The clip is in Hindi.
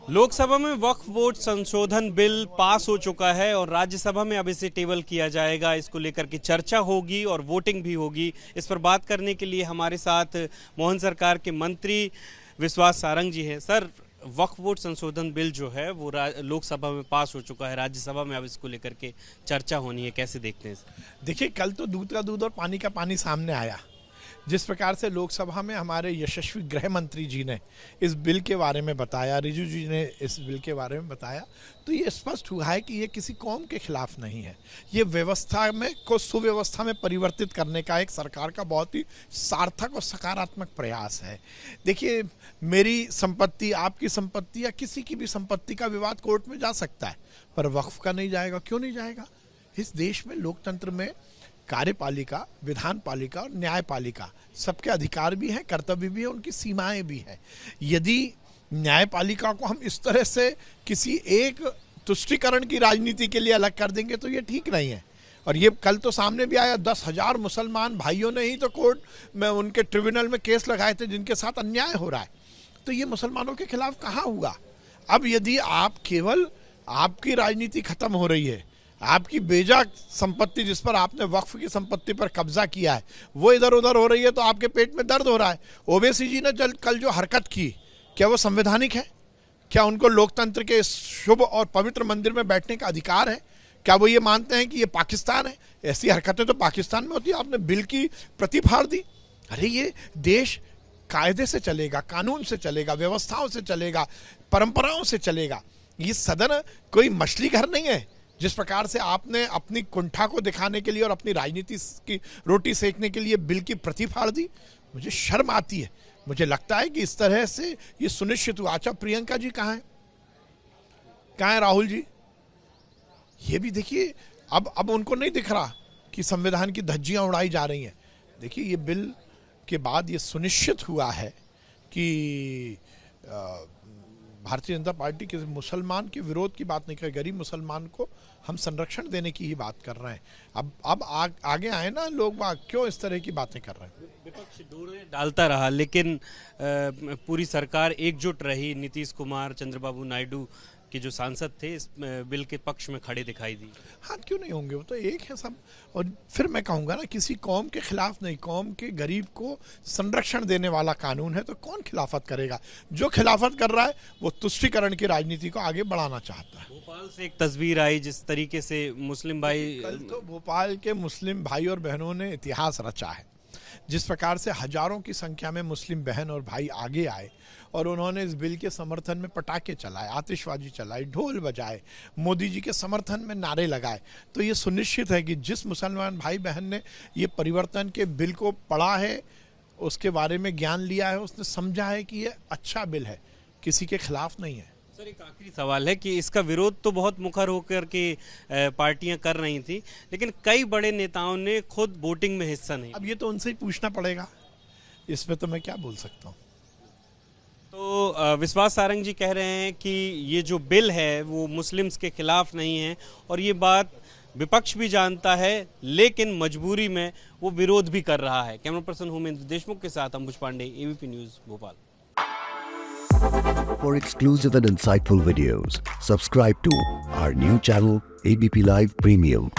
लोकसभा में वक्फ बोर्ड संशोधन बिल पास हो चुका है और राज्यसभा में अब इसे टेबल किया जाएगा। इसको लेकर के चर्चा होगी और वोटिंग भी होगी। इस पर बात करने के लिए हमारे साथ मोहन सरकार के मंत्री विश्वास सारंग जी हैं। सर, वक्फ बोर्ड संशोधन बिल जो है वो लोकसभा में पास हो चुका है, राज्यसभा में अब इसको लेकर के चर्चा होनी है, कैसे देखते हैं? देखिए, कल तो दूध का दूध और पानी का पानी सामने आया। जिस प्रकार से लोकसभा में हमारे यशस्वी गृह मंत्री जी ने इस बिल के बारे में बताया, रिजिजू जी ने इस बिल के बारे में बताया, तो ये स्पष्ट हुआ है कि ये किसी कौम के खिलाफ नहीं है। ये व्यवस्था में को सुव्यवस्था में परिवर्तित करने का एक सरकार का बहुत ही सार्थक और सकारात्मक प्रयास है। देखिए, मेरी संपत्ति, आपकी संपत्ति या किसी की भी संपत्ति का विवाद कोर्ट में जा सकता है, पर वक्फ का नहीं जाएगा। क्यों नहीं जाएगा? इस देश में लोकतंत्र में कार्यपालिका, विधान पालिका और न्यायपालिका सबके अधिकार भी हैं, कर्तव्य भी है, उनकी सीमाएं भी हैं। यदि न्यायपालिका को हम इस तरह से किसी एक तुष्टीकरण की राजनीति के लिए अलग कर देंगे तो ये ठीक नहीं है। और ये कल तो सामने भी आया, 10,000 मुसलमान भाइयों ने ही तो कोर्ट में, उनके ट्रिब्यूनल में केस लगाए थे जिनके साथ अन्याय हो रहा है। तो ये मुसलमानों के खिलाफ कहाँ हुआ? अब यदि आप केवल, आपकी राजनीति खत्म हो रही है, आपकी बेजा संपत्ति जिस पर आपने वक्फ की संपत्ति पर कब्जा किया है वो इधर उधर हो रही है, तो आपके पेट में दर्द हो रहा है। ओवैसी जी ने कल जो हरकत की, क्या वो संवैधानिक है? क्या उनको लोकतंत्र के शुभ और पवित्र मंदिर में बैठने का अधिकार है? क्या वो ये मानते हैं कि ये पाकिस्तान है? ऐसी हरकतें तो पाकिस्तान में होती है। आपने बिल की प्रति फाड़ दी। अरे, ये देश कायदे से चलेगा, कानून से चलेगा, व्यवस्थाओं से चलेगा, परंपराओं से चलेगा। ये सदन कोई मछली घर नहीं है। जिस प्रकार से आपने अपनी कुंठा को दिखाने के लिए और अपनी राजनीति की रोटी सेकने के लिए बिल की प्रति फाड़ दी, मुझे शर्म आती है। मुझे लगता है कि इस तरह से ये सुनिश्चित हुआ। अच्छा, प्रियंका जी कहाँ हैं? कहाँ है राहुल जी? ये भी देखिए, अब उनको नहीं दिख रहा कि संविधान की धज्जियां उड़ाई जा रही हैं। देखिए, ये बिल के बाद ये सुनिश्चित हुआ है कि भारतीय जनता पार्टी के मुसलमान के विरोध की बात नहीं कर, गरीब मुसलमान को हम संरक्षण देने की ही बात कर रहे हैं। अब आगे आए ना लोग, क्यों इस तरह की बातें कर रहे हैं? विपक्ष डोरे डालता रहा, लेकिन पूरी सरकार एकजुट रही। नीतीश कुमार, चंद्रबाबू नायडू के जो सांसद थे इस बिल के पक्ष में खड़े दिखाई दी। हाँ, क्यों नहीं होंगे? वो तो एक है सब। और फिर मैं कहूँगा ना, किसी कौम के खिलाफ नहीं, कौम के गरीब को संरक्षण देने वाला कानून है, तो कौन खिलाफत करेगा? जो खिलाफत कर रहा है वो तुष्टीकरण की राजनीति को आगे बढ़ाना चाहता है। भोपाल से एक तस्वीर आई जिस तरीके से मुस्लिम भाई, कल तो भोपाल के मुस्लिम भाई और बहनों ने इतिहास रचा है। जिस प्रकार से हजारों की संख्या में मुस्लिम बहन और भाई आगे आए और उन्होंने इस बिल के समर्थन में पटाखे चलाए, आतिशबाजी चलाई, ढोल बजाए, मोदी जी के समर्थन में नारे लगाए, तो ये सुनिश्चित है कि जिस मुसलमान भाई बहन ने ये परिवर्तन के बिल को पढ़ा है, उसके बारे में ज्ञान लिया है, उसने समझा है कि ये अच्छा बिल है, किसी के खिलाफ नहीं है। सर, एक आखिरी सवाल है कि इसका विरोध तो बहुत मुखर होकर के पार्टियां कर रही थी, लेकिन कई बड़े नेताओं ने खुद वोटिंग में हिस्सा नहीं। अब ये तो उनसे ही पूछना पड़ेगा, इसमें तो मैं क्या बोल सकता हूँ। तो विश्वास सारंग जी कह रहे हैं कि ये जो बिल है वो मुस्लिम्स के खिलाफ नहीं है, और ये बात विपक्ष भी जानता है, लेकिन मजबूरी में वो विरोध भी कर रहा है। कैमरा पर्सन होमेंद्र देशमुख के साथ Ambuj Pandey, ABP news, Bhopal. For exclusive and insightful videos, subscribe to our new channel, ABP Live Premium.